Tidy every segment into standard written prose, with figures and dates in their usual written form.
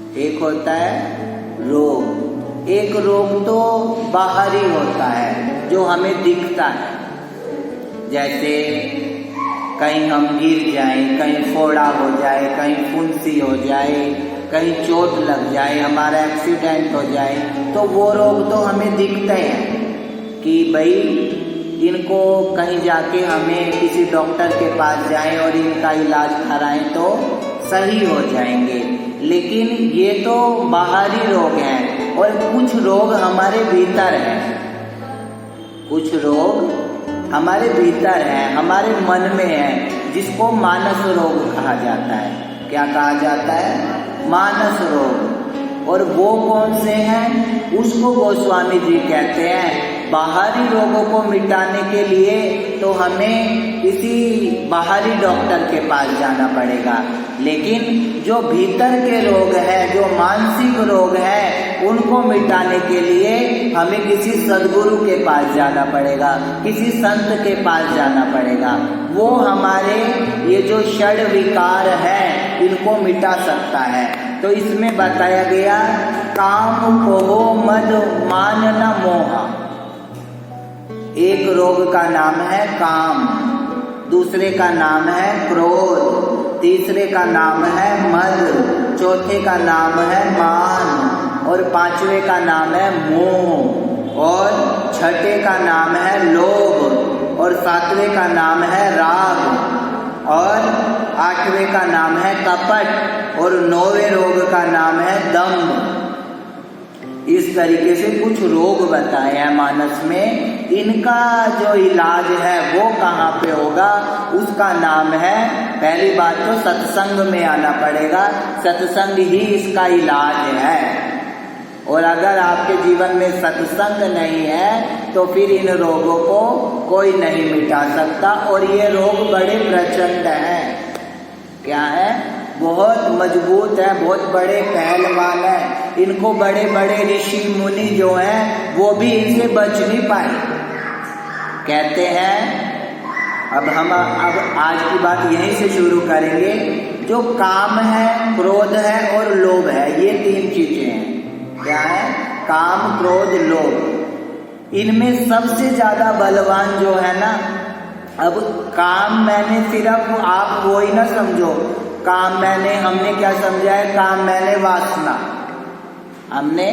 एक होता है रोग। एक रोग तो बाहरी होता है जो हमें दिखता है, जैसे कहीं हम गिर जाएं, कहीं फोड़ा हो जाए, कहीं फुंसी हो जाए, कहीं चोट लग जाए, हमारा एक्सीडेंट हो जाए, तो वो रोग तो हमें दिखते हैं कि भाई इनको कहीं जाके हमें किसी डॉक्टर के पास जाएं और इनका इलाज कराएं तो सही हो जाएंगे। लेकिन ये तो बाहरी रोग हैं और कुछ रोग हमारे भीतर हैं। कुछ रोग हमारे भीतर हैं, हमारे मन में है, जिसको मानस रोग कहा जाता है। क्या कहा जाता है? मानस रोग। और वो कौन से हैं? उसको गोस्वामी जी कहते हैं बाहरी रोगों को मिटाने के लिए तो हमें किसी बाहरी डॉक्टर के पास जाना पड़ेगा, लेकिन जो भीतर के रोग हैं, जो मानसिक रोग हैं, उनको मिटाने के लिए हमें किसी सद्गुरु के पास जाना पड़ेगा, किसी संत के पास जाना पड़ेगा। वो हमारे ये जो षड विकार है इनको मिटा सकता है। तो इसमें बताया गया काम कोह मद मान न मोहा। एक रोग का नाम है काम, दूसरे का नाम है क्रोध, तीसरे का नाम है मद, चौथे का नाम है मान और पांचवे का नाम है मोह और छठे का नाम है लोभ और सातवें का नाम है राग और आठवें का नाम है कपट और नौवें रोग का नाम है दम्भ। इस तरीके से कुछ रोग बताए हैं मानस में। इनका जो इलाज है वो कहाँ पे होगा? उसका नाम है, पहली बात तो सत्संग में आना पड़ेगा। सत्संग ही इसका इलाज है। और अगर आपके जीवन में सत्संग नहीं है तो फिर इन रोगों को कोई नहीं मिटा सकता। और ये रोग बड़े प्रचंड हैं। क्या है? बहुत मजबूत है, बहुत बड़े पहलवान हैं। इनको बड़े बड़े ऋषि मुनि जो हैं वो भी इनसे बच नहीं पाए। कहते हैं, अब आज की बात यहीं से शुरू करेंगे। जो काम है, क्रोध है और लोभ है, ये तीन चीजें हैं। क्या है? काम, क्रोध, लोभ। इनमें सबसे ज्यादा बलवान जो है ना, अब काम मैंने सिर्फ आप वो ही ना समझो, काम मैंने हमने क्या समझा है? काम मैंने वासना। हमने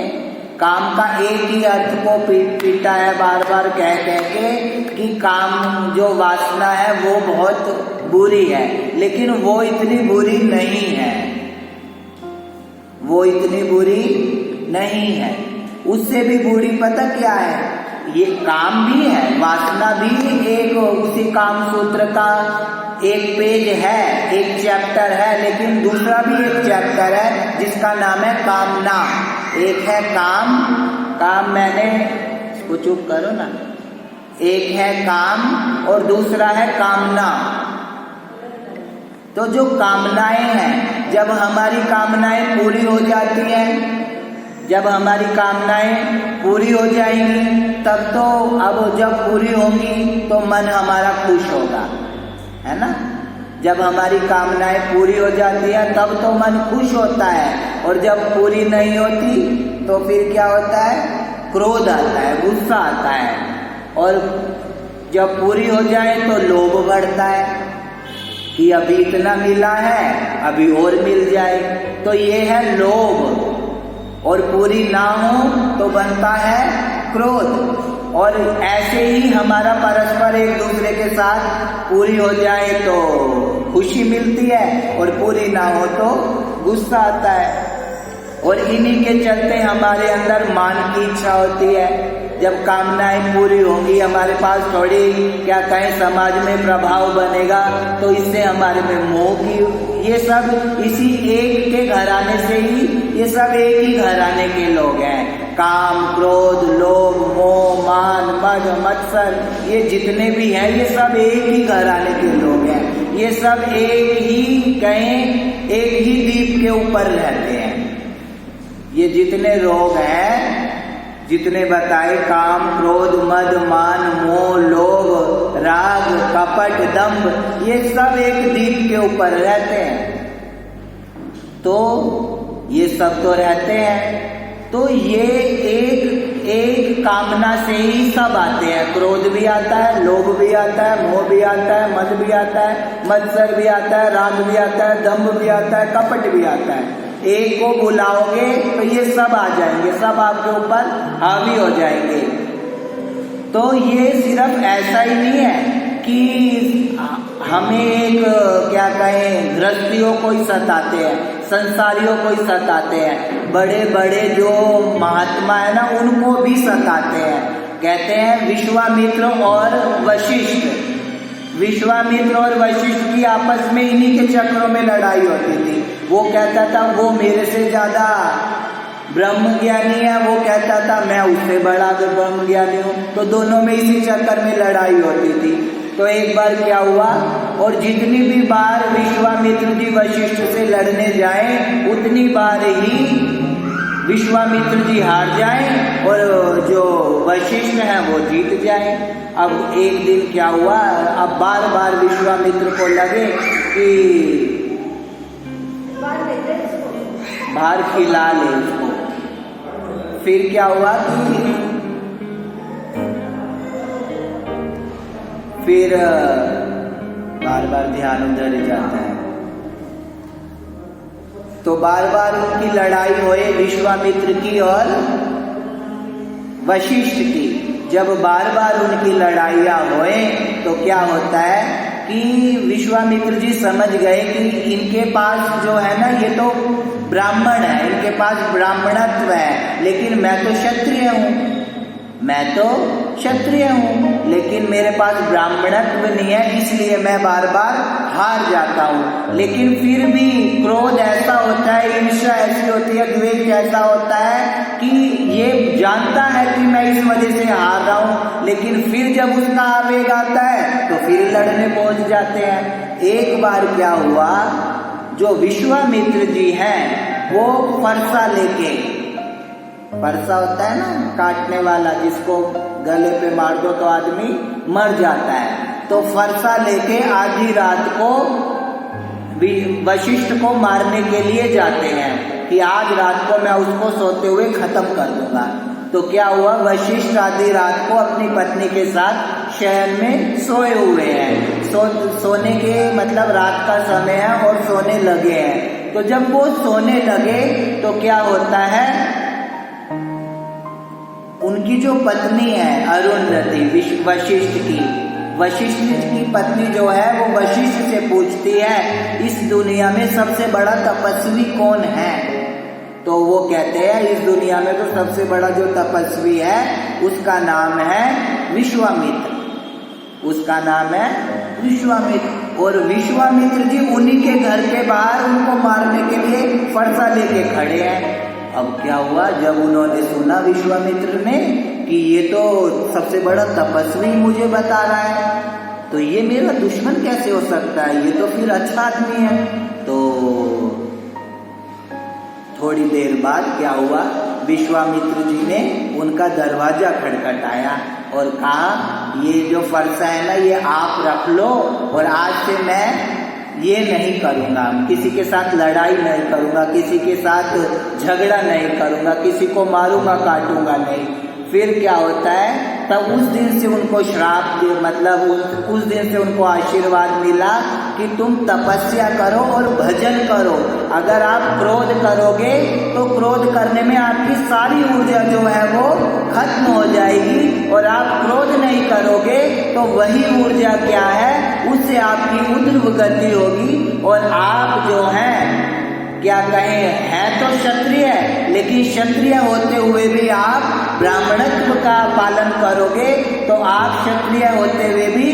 काम का एक ही अर्थ को पीटा है बार बार कह के कि काम जो वासना है वो बहुत बुरी है, लेकिन वो इतनी बुरी नहीं है। वो इतनी बुरी नहीं है। उससे भी बुरी पता क्या है? ये काम भी है, वासना भी एक उसी काम सूत्र का एक पेज है, एक चैप्टर है, लेकिन दूसरा भी एक चैप्टर है जिसका नाम है कामना। एक है काम, काम मैंने इसको चुप करो ना। एक है काम और दूसरा है कामना। तो जो कामनाएं हैं, जब हमारी कामनाएं पूरी हो जाती हैं, जब हमारी कामनाएं पूरी हो जाएंगी तब तो, अब जब पूरी होंगी तो मन हमारा खुश होगा, है ना। जब हमारी कामनाएं पूरी हो जाती है तब तो मन खुश होता है। और जब पूरी नहीं होती तो फिर क्या होता है? क्रोध आता है, गुस्सा आता है। और जब पूरी हो जाए तो लोभ बढ़ता है कि अभी इतना मिला है, अभी और मिल जाए। तो ये है लोभ। और पूरी ना हो तो बनता है क्रोध। और ऐसे ही हमारा परस्पर एक दूसरे के साथ पूरी हो जाए तो खुशी मिलती है और पूरी ना हो तो गुस्सा आता है। और इन्हीं के चलते हमारे अंदर मान की इच्छा होती है। जब कामनाएं पूरी होंगी, हमारे पास थोड़ी क्या कहें समाज में प्रभाव बनेगा, तो इससे हमारे में मोह की, ये सब इसी एक के घराने से ही, ये सब एक ही घराने के लोग हैं। काम, क्रोध, लोभ, मोह, मान, मद, मत्सर, ये जितने भी हैं ये सब एक ही घराने के लोग हैं। ये सब एक ही कहें, एक ही दीप के ऊपर रहते हैं। ये जितने रोग हैं, जितने बताए, काम, क्रोध, मद, मान, मोह, लोभ, राग, कपट, दंभ, ये सब एक दीप के ऊपर रहते हैं। तो ये सब तो रहते हैं। तो ये एक कामना से ही सब आते हैं। क्रोध भी आता है, लोभ भी आता है, मोह भी आता है, मद भी आता है, मत्सर भी आता है, राग भी आता है, दंभ भी आता है, कपट भी आता है। एक को बुलाओगे तो ये सब आ जाएंगे, सब आपके ऊपर हावी हो जाएंगे। तो ये सिर्फ ऐसा ही नहीं है कि हमें एक क्या कहें गृहस्थियों को ही सताते हैं, संसारियों को ही सताते हैं, बड़े बड़े जो महात्मा है ना उनको भी सताते हैं। कहते हैं विश्वामित्र और वशिष्ठ, विश्वामित्र और वशिष्ठ की आपस में इन्हीं के चक्रों में लड़ाई होती थी। वो कहता था वो मेरे से ज्यादा ब्रह्म ज्ञानी है, वो कहता था मैं उससे बड़ा ब्रह्म ज्ञानी हूँ। तो दोनों में इसी चक्कर में लड़ाई होती थी। तो एक बार क्या हुआ, और जितनी भी बार विश्वामित्र जी वशिष्ठ से लड़ने जाएं उतनी बार ही विश्वामित्र जी हार जाएं और जो वशिष्ठ हैं वो जीत जाएं। अब एक दिन क्या हुआ, अब बार बार विश्वामित्र को लगे कि बाहर खिला ले उसको। फिर क्या हुआ कि फिर बार बार ध्यान उधर ही जाता है। तो बार बार उनकी लड़ाई हुई विश्वामित्र की और वशिष्ठ की। जब बार बार उनकी लड़ाइयाँ हुए तो क्या होता है कि विश्वामित्र जी समझ गए कि इनके पास जो है ना ये तो ब्राह्मण है, इनके पास ब्राह्मणत्व है, लेकिन मैं तो क्षत्रिय हूँ, मैं तो क्षत्रिय हूँ, लेकिन मेरे पास ब्राह्मणत्व नहीं है, इसलिए मैं बार बार हार जाता हूँ। लेकिन फिर भी क्रोध ऐसा होता है, ईर्ष्या ऐसी होती है, द्वेष ऐसा होता है कि ये जानता है कि मैं इस वजह से हार रहा हूँ, लेकिन फिर जब उसका आवेग आता है तो फिर लड़ने पहुंच जाते हैं। एक बार क्या हुआ, जो विश्वामित्र जी हैं वो फरसा लेके, फरसा होता है ना काटने वाला जिसको गले पे मार दो तो आदमी मर जाता है, तो फरसा लेके आधी रात को वशिष्ठ को मारने के लिए जाते हैं कि आज रात को मैं उसको सोते हुए खत्म कर दूंगा। तो क्या हुआ, वशिष्ठ आधी रात को अपनी पत्नी के साथ शयन में सोए हुए हैं, सोने के मतलब रात का समय है और सोने लगे हैं। तो जब वो सोने लगे तो क्या होता है, उनकी जो पत्नी है अरुंधति वशिष्ठ की पत्नी जो है वो वशिष्ठ से पूछती है इस दुनिया में सबसे बड़ा तपस्वी कौन है। तो वो कहते हैं इस दुनिया में तो सबसे बड़ा जो तपस्वी है उसका नाम है विश्वामित्र, उसका नाम है विश्वामित्र। और विश्वामित्र जी उन्हीं के घर के बाहर उनको मारने के लिए फरसा लेके खड़े हैं। अब क्या हुआ, जब उन्होंने सुना विश्वामित्र ने कि ये तो सबसे बड़ा तपस्वी मुझे बता रहा है, तो ये मेरा दुश्मन कैसे हो सकता है, ये तो फिर अच्छा आदमी है। तो थोड़ी देर बाद क्या हुआ, विश्वामित्र जी ने उनका दरवाजा खटखटाया और कहा ये जो फरसा है ना ये आप रख लो, और आज से मैं ये नहीं करूँगा, किसी के साथ लड़ाई नहीं करूँगा, किसी के साथ झगड़ा नहीं करूँगा, किसी को मारूंगा काटूंगा नहीं। फिर क्या होता है, तब उस दिन से उनको श्राप मतलब उस दिन से उनको आशीर्वाद मिला कि तुम तपस्या करो और भजन करो। अगर आप क्रोध करोगे तो क्रोध करने में आपकी सारी ऊर्जा जो है वो खत्म हो जाएगी, और आप क्रोध नहीं करोगे तो वही ऊर्जा क्या है उससे आपकी ऊर्ध्व गति होगी, और आप जो है क्या कहें है तो क्षत्रिय, लेकिन क्षत्रिय होते हुए भी आप ब्राह्मणत्व का पालन करोगे तो आप क्षत्रिय होते हुए भी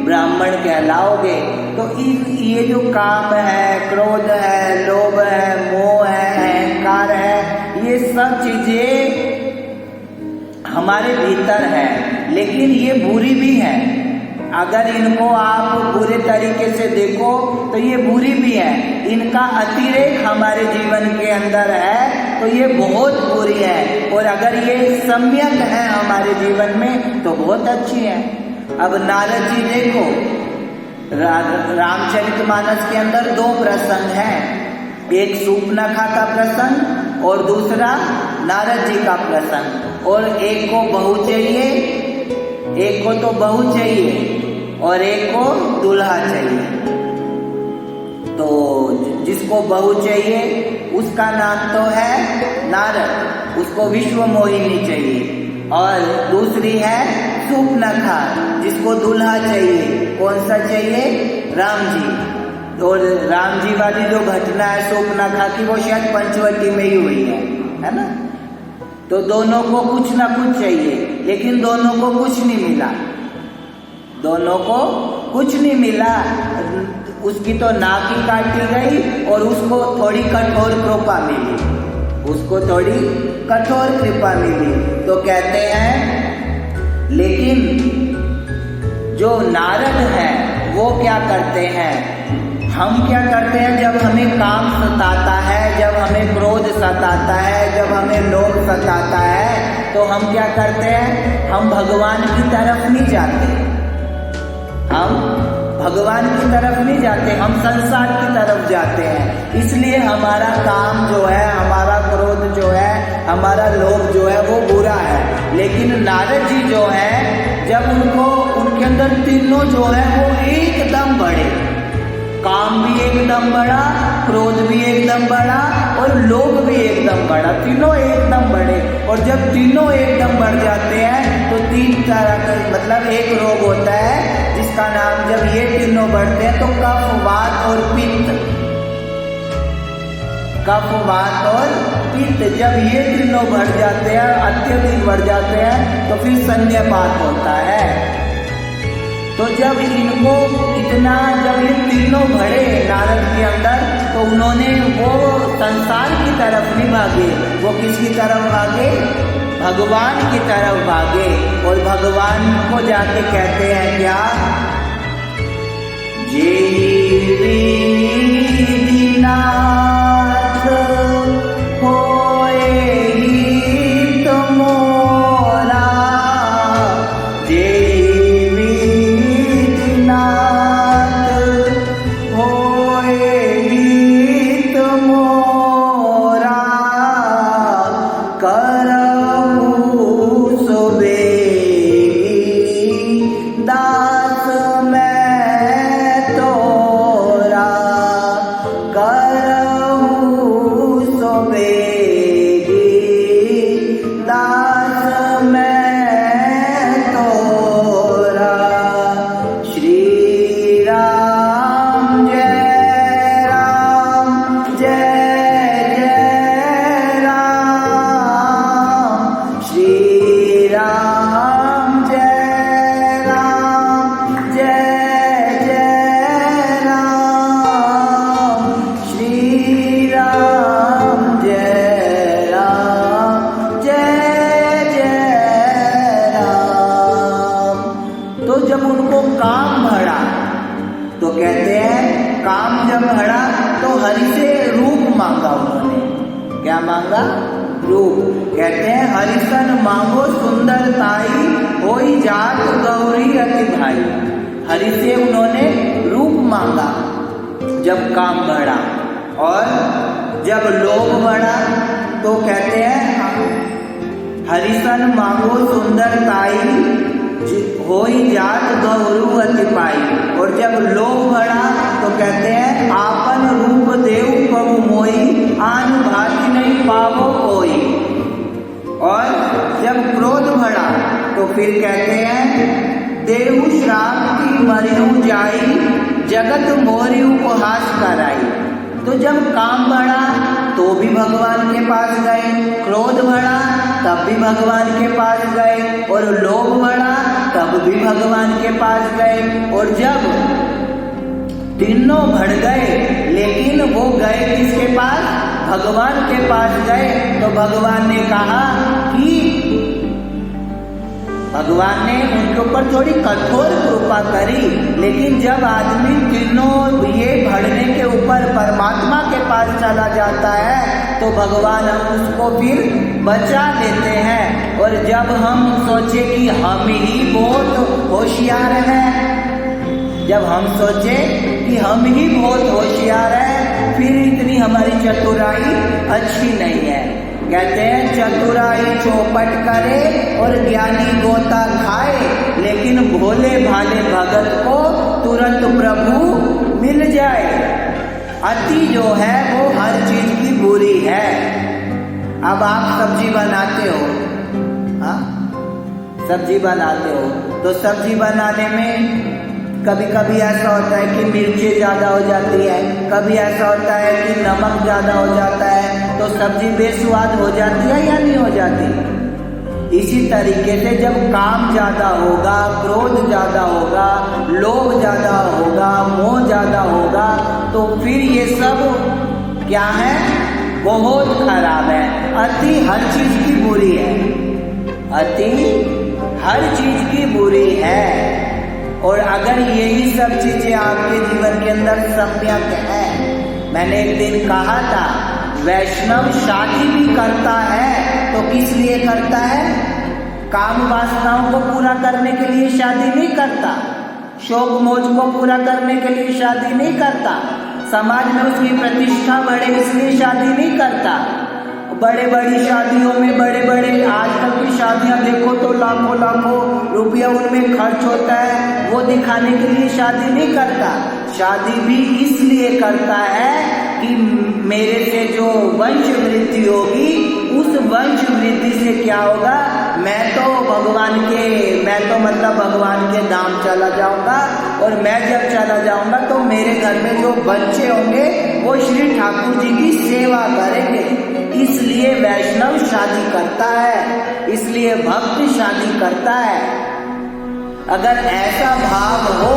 ब्राह्मण कहलाओगे। तो ये जो काम है, क्रोध है, लोभ है, मोह है, अहंकार है, ये सब चीजें हमारे भीतर है, लेकिन ये बुरी भी है। अगर इनको आप बुरे तरीके से देखो तो ये बुरी भी है, इनका अतिरेक हमारे जीवन के अंदर है तो ये बहुत बुरी है, और अगर ये सम्यक है हमारे जीवन में तो बहुत अच्छी है। अब नारद जी देखो, रामचरितमानस के अंदर 2 प्रसंग हैं, एक शूर्पणखा का प्रसंग और दूसरा नारद जी का प्रसंग। और एक को बहू चाहिए, एक को तो बहू चाहिए और एक को दूल्हा चाहिए। तो जिसको बहू चाहिए उसका नाम तो है नारद, उसको विश्व मोहिनी चाहिए। और दूसरी है शूर्पणखा, जिसको दूल्हा चाहिए। कौन सा चाहिए? राम जी। और राम जी वाली जो घटना है शूर्पणखा की, वो शायद पंचवटी में ही हुई है ना। तो दोनों को कुछ ना कुछ चाहिए, लेकिन दोनों को कुछ नहीं मिला, दोनों को कुछ नहीं मिला। उसकी तो नाक ही काटी गई और उसको थोड़ी कठोर कृपा मिली, उसको थोड़ी कठोर कृपा मिली। तो कहते हैं, लेकिन जो नारद है वो क्या करते हैं, हम क्या करते हैं, जब हमें काम सताता है, जब हमें क्रोध सताता है, जब हमें लोभ सताता है, तो हम क्या करते हैं, हम भगवान की तरफ नहीं जाते, हम भगवान की तरफ नहीं जाते, हम संसार की तरफ जाते हैं। इसलिए हमारा काम जो है, हमारा क्रोध जो है, हमारा लोभ जो है वो बुरा है। लेकिन नारद जी जो है, जब उनके अंदर तीनों जो है वो एकदम बढ़े, काम भी एकदम बड़ा, क्रोध भी एकदम बड़ा और लोभ भी एकदम बड़ा, तीनों एकदम बड़े। और जब तीनों एकदम बढ़ जाते हैं तो तीन तरह का, मतलब एक रोग होता है जिसका नाम, जब ये तीनों बढ़ते हैं तो कफ, वात और पित्त, कफ, वात और पित्त, जब ये तीनों बढ़ जाते हैं, अत्यधिक बढ़ जाते हैं, तो फिर संज्ञापात होता है। तो जब इनको इतना, जब ये तीनों बढ़े नारद के अंदर, तो उन्होंने वो संसार की तरफ नहीं भागे, वो किसकी तरफ भागे, भगवान की तरफ भागे। और भगवान को जाके कहते हैं क्या, दीनाथ होए हित मोरा, क्या मांगा, रूप। कहते हैं, हरिसन मांगो सुंदरताई, होई जात गौरी अति भाई। हरि से उन्होंने रूप मांगा जब काम बढ़ा, और जब लोभ बढ़ा तो कहते हैं, हरिसन मांगो सुंदरताई, होई जात गौरू अति पाई। और जब लोभ बढ़ा तो कहते हैं, आपन रूप देव प्रभु मोई, आन भाति नहीं पावो कोई। और जब क्रोध बढ़ा तो फिर कहते हैं, देहु श्राप की मरियु जाई, जगत मोरी उपहास कराई। तो जब काम बढ़ा तो भी भगवान के पास गए, क्रोध बढ़ा तब भी भगवान के पास गए, और लोभ बढ़ा तब भी भगवान के पास गए। और जब तीनों बढ़ गए, लेकिन वो गए किसके पास, भगवान के पास गए। तो भगवान ने कहा कि, भगवान ने उनके ऊपर थोड़ी कठोर कृपा करी, लेकिन जब आदमी तीनों ये बढ़ने के ऊपर परमात्मा के पास चला जाता है तो भगवान उसको फिर बचा लेते हैं। और जब हम सोचे कि हम ही बहुत होशियार हैं, जब हम सोचे कि हम ही बहुत होशियार हैं, फिर इतनी हमारी चतुराई अच्छी नहीं है। कहते हैं चतुराई चौपट करे और ज्ञानी गोता खाए, लेकिन भोले भाले भगत को तुरंत प्रभु मिल जाए। अति जो है वो हर चीज की बुरी है। अब आप सब्जी बनाते हो, हाँ सब्जी बनाते हो, तो सब्जी बनाने में कभी कभी ऐसा होता है कि मिर्ची ज़्यादा हो जाती है, कभी ऐसा होता है कि नमक ज़्यादा हो जाता है, तो सब्जी बेस्वाद हो जाती है या नहीं हो जाती। इसी तरीके से जब काम ज़्यादा होगा, क्रोध ज़्यादा होगा, लोभ ज़्यादा होगा, मोह ज़्यादा होगा, तो फिर ये सब क्या है, बहुत खराब है। अति हर चीज़ की बुरी है, अति हर चीज़ की बुरी है। और अगर यही सब चीजें आपके जीवन के अंदर सम्यक है, मैंने एक दिन कहा था वैष्णव शादी भी करता है तो किस लिए करता है, काम वासनाओं को पूरा करने के लिए शादी नहीं करता, शौक मौज को पूरा करने के लिए शादी नहीं करता, समाज में उसकी प्रतिष्ठा बढ़े इसलिए शादी नहीं करता। बड़े बड़ी शादियों में बड़े बड़े आजकल की शादियां देखो तो लाखों लाखों रुपया उनमें खर्च होता है, वो दिखाने के लिए शादी नहीं करता। शादी भी इसलिए करता है कि मेरे से जो वंश वृद्धि होगी उस वंश वृद्धि से क्या होगा, मैं तो भगवान के धाम चला जाऊंगा, और मैं जब चला जाऊंगा तो मेरे घर में जो बच्चे होंगे वो श्री ठाकुर जी की सेवा करेंगे। इसलिए वैष्णव शादी करता है, इसलिए भक्त शादी करता है। अगर ऐसा भाव हो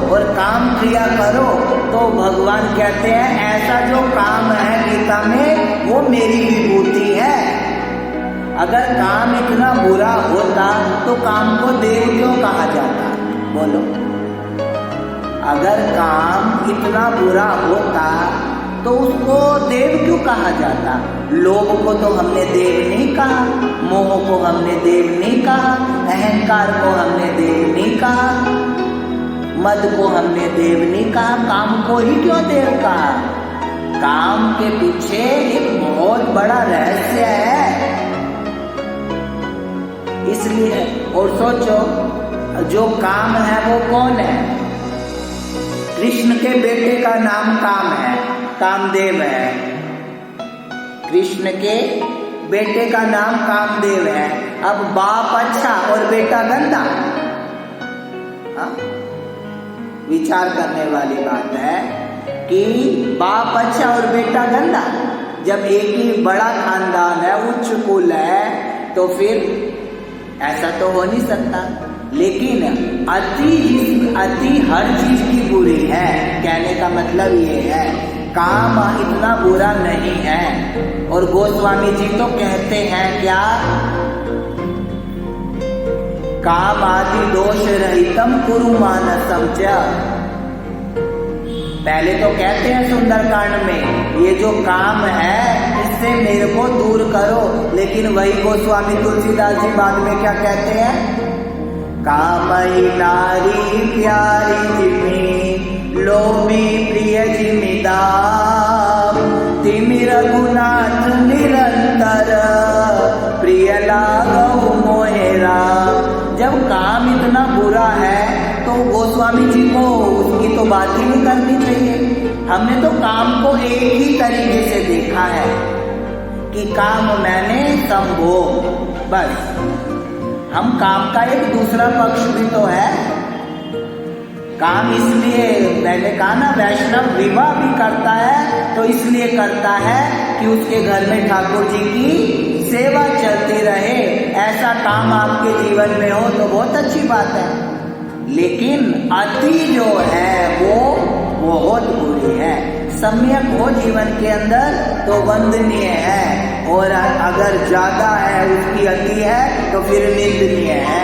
और काम किया करो तो भगवान कहते हैं ऐसा जो काम है गीता में वो मेरी विभूति है। अगर काम इतना बुरा होता तो काम को देव क्यों कहा जाता, बोलो। अगर काम इतना बुरा होता तो उसको देव क्यों कहा जाता। लोभ को तो हमने देव नहीं कहा, मोह को हमने देव नहीं कहा, अहंकार को हमने देव नहीं कहा, मद को हमने देव नहीं कहा, काम को ही क्यों देव कहा। काम के पीछे एक बहुत बड़ा रहस्य है, इसलिए। और सोचो जो काम है वो कौन है, कृष्ण के बेटे का नाम काम है, कामदेव है। कृष्ण के बेटे का नाम कामदेव है। अब बाप अच्छा और बेटा गंदा, हाँ? विचार करने वाली बात है कि बाप अच्छा और बेटा गंदा। जब एक ही बड़ा खानदान है, उच्च कुल है, तो फिर ऐसा तो हो नहीं सकता। लेकिन अति हर चीज की बुरी है। कहने का मतलब ये है काम इतना बुरा नहीं है। और गोस्वामी जी तो कहते हैं क्या, काम आदि दोष रहितम कुरु मानसम च। पहले तो कहते हैं सुंदरकांड में ये जो काम है इससे मेरे को दूर करो, लेकिन वही गोस्वामी तुलसीदास जी बाद में क्या कहते हैं, कामई नारी प्यारी जिमी लोभी प्रिय जिमिदाम तिमि रघुनाथ निरंतर प्रिय लागो मोहेरा। जब काम इतना बुरा है तो गोस्वामी जी को उसकी तो बात ही नहीं करनी चाहिए। हमने तो काम को एक ही तरीके से देखा है कि काम मैंने संभोग, बस। हम काम का एक दूसरा पक्ष भी तो है। काम इसलिए मैंने कहा ना, वैष्णव विवाह भी करता है तो इसलिए करता है कि उसके घर में ठाकुर जी की सेवा चलती रहे। ऐसा काम आपके जीवन में हो तो बहुत अच्छी बात है। लेकिन अति जो है वो बहुत बुरी है। सम्यक हो जीवन के अंदर तो वंदनीय है, और अगर ज्यादा है उसकी अति है तो फिर निंदनीय है।